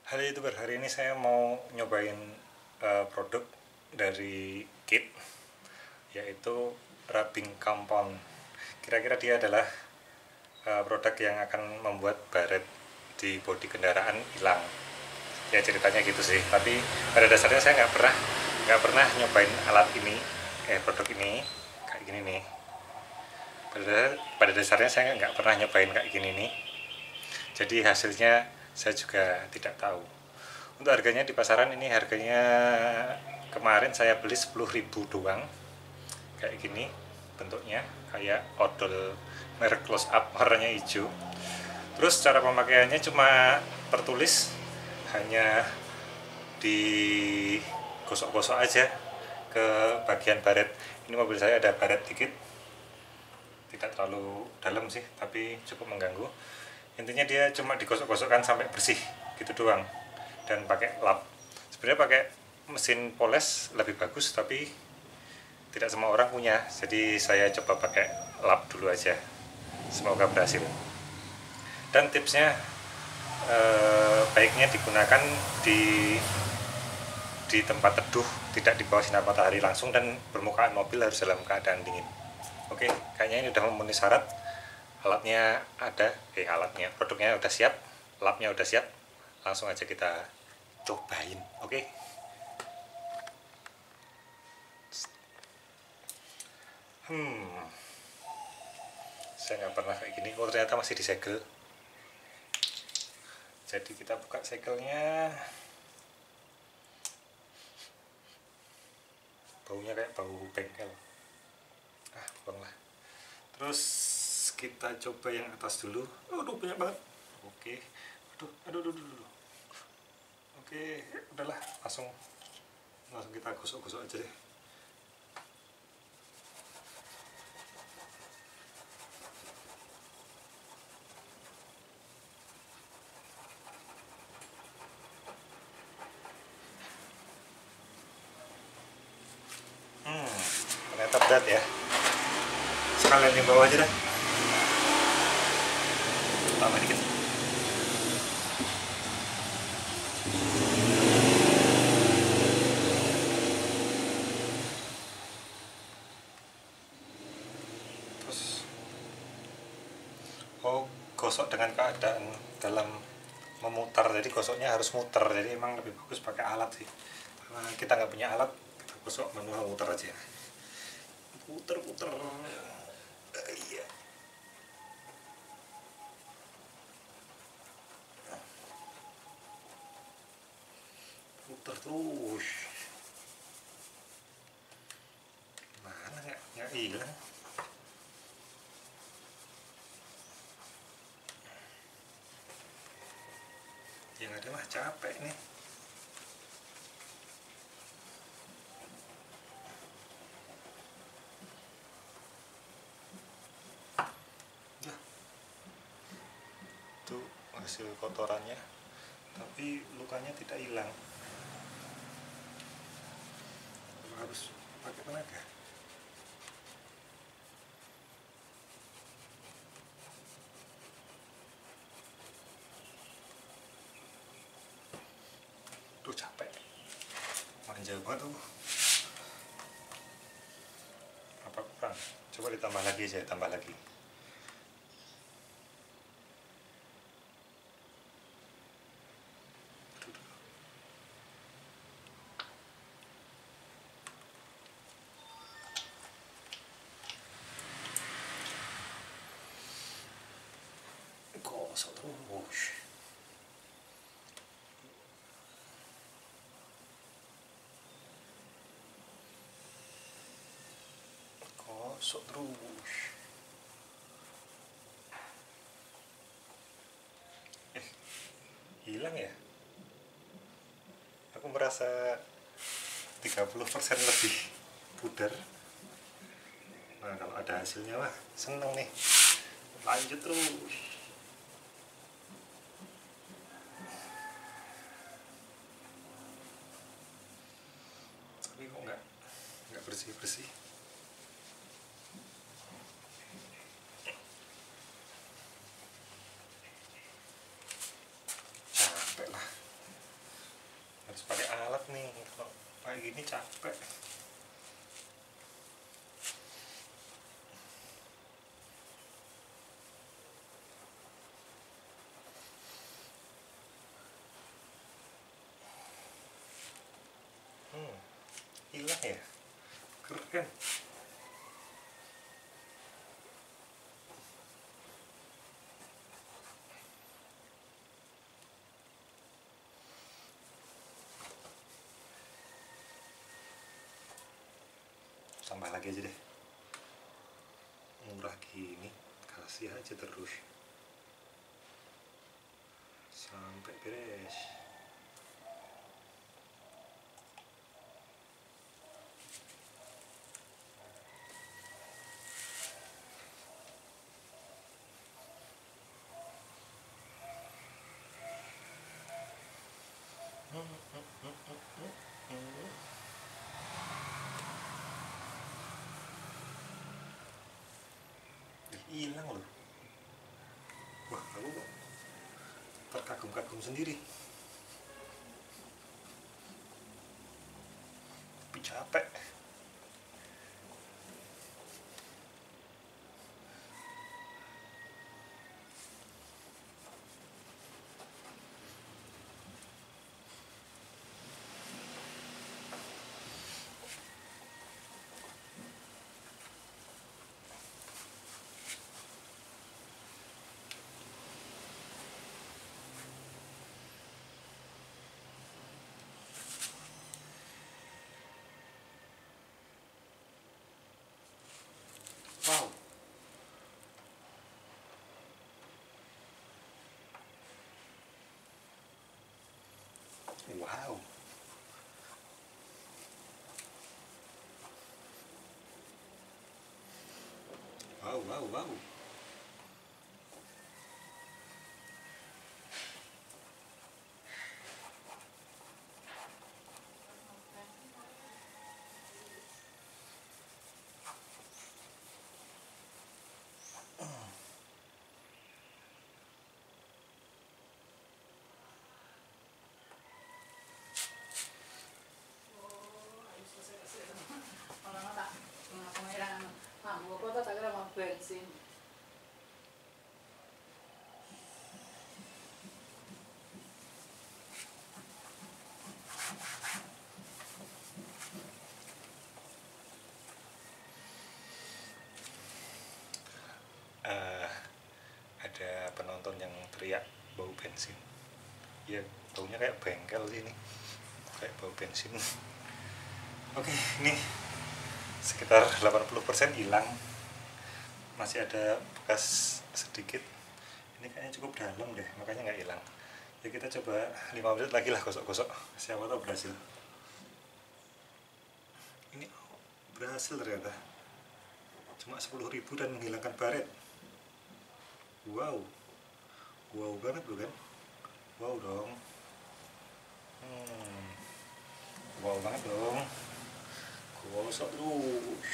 Halo YouTuber, hari ini saya mau nyobain produk dari Kit, yaitu rubbing compound. Kira-kira dia adalah produk yang akan membuat baret di bodi kendaraan hilang. Ya ceritanya gitu sih. Tapi pada dasarnya saya nggak pernah nyobain alat ini, produk ini kayak gini nih. Pada dasarnya saya nggak pernah nyobain kayak gini nih. Jadi hasilnya saya juga tidak tahu. Untuk harganya di pasaran ini harganya kemarin saya beli 10.000 doang. Kayak gini bentuknya, kayak odol merek Close Up, warnanya hijau. Terus cara pemakaiannya cuma tertulis hanya digosok-gosok aja ke bagian baret. Ini mobil saya ada baret dikit, tidak terlalu dalam sih, tapi cukup mengganggu. Intinya dia cuma digosok-gosokkan sampai bersih gitu doang, dan pakai lap. Sebenarnya pakai mesin poles lebih bagus, tapi tidak semua orang punya, jadi saya coba pakai lap dulu aja. Semoga berhasil. Dan tipsnya baiknya digunakan di tempat teduh, tidak di bawah sinar matahari langsung, dan permukaan mobil harus dalam keadaan dingin. Oke, kayaknya ini udah memenuhi syarat. Alatnya ada, produknya udah siap, lapnya udah siap. Langsung aja kita cobain. Oke. Saya nggak pernah kayak gini. Oh, ternyata masih disegel. Jadi kita buka segelnya. Baunya kayak bau bengkel. Buanglah. Terus kita coba yang atas dulu. Aduh, banyak banget. Oke. Aduh. Oke, udahlah, langsung kita gosok-gosok aja deh. Ternyata berat ya. Sekalian yang bawah aja dah. Tambah dikit. Terus gosok dengan keadaan dalam memutar. Jadi gosoknya harus muter. Jadi emang lebih bagus pakai alat sih. Karena kita nggak punya alat, kita gosok manual, muter aja. Puter. Iya. Puter terus. Mana nggak hilang. Yang ada mah capek nih. Itu hasil kotorannya, tapi lukanya tidak hilang. Harus pakai tenaga. Tuh capek, manja banget tuh. Apa kurang? Coba ditambah lagi aja, tambah lagi. Gosok terus. Gosok terus. Hilang ya? Aku merasa 30% lebih pudar. Nah, kalau ada hasilnya mah seneng nih. Lanjut terus. Tapi kok nggak bersih. Capek lah. nih, kalau kayak gini capek. Hilang ya, keren. Tambah lagi aja deh, murah gini, kasih aja terus sampai beres. Hilang loh. Wah, aku kok terkagum-kagum sendiri, tapi capek. Wow. Wow. Wow, wow, wow. Bensin. Ada penonton yang teriak bau bensin. Ya, baunya kayak bengkel sih ini, kayak bau bensin. Oke, ini sekitar 80% hilang, masih ada bekas sedikit. Ini kayaknya cukup dalam deh, makanya nggak hilang. Ya kita coba 5 menit lagi lah gosok-gosok, siapa tahu berhasil. Ini berhasil ternyata, cuma 10.000 dan menghilangkan baret. Wow, wow banget bukan? Wow dong. Wow banget dong. Gosok terus,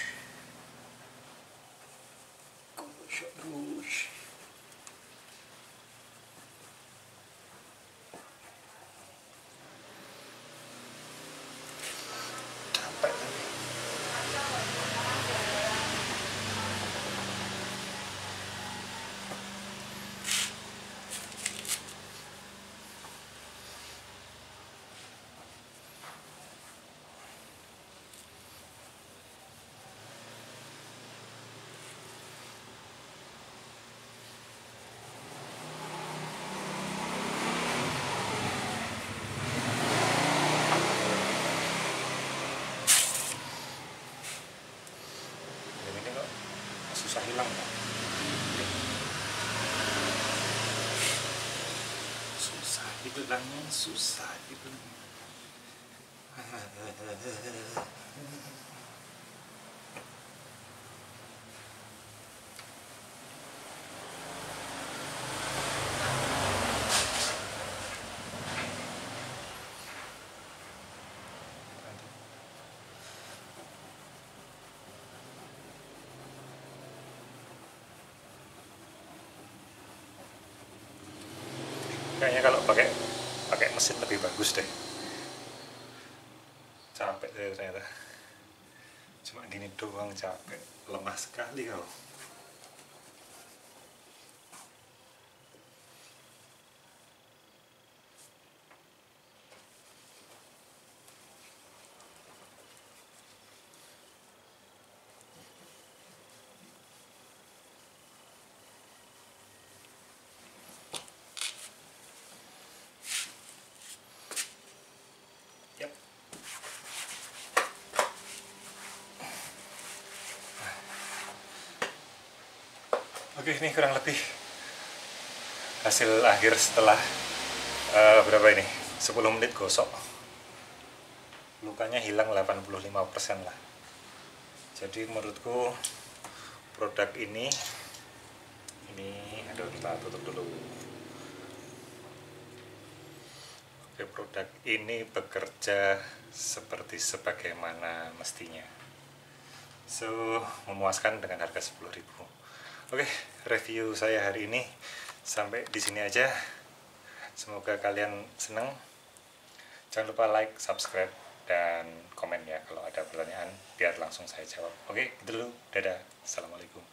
gosok terus. Capek tapi. Susah hilang, susah dibilangnya, susah dibilangnya. Kayaknya kalau pakai mesin lebih bagus deh. saya ternyata. Cuma gini doang capek, lemah sekali kau. Yap. Oke, ini kurang lebih hasil akhir setelah berapa ini? 10 menit gosok. Lukanya hilang 85% lah. Jadi menurutku produk ini aduh, kita tutup dulu. Oke, produk ini bekerja seperti sebagaimana mestinya. So, memuaskan dengan harga 10.000. Oke, review saya hari ini sampai di sini aja. Semoga kalian senang. Jangan lupa like, subscribe, dan komen ya kalau ada pertanyaan biar langsung saya jawab. Oke, itu dulu. Dadah. Assalamualaikum.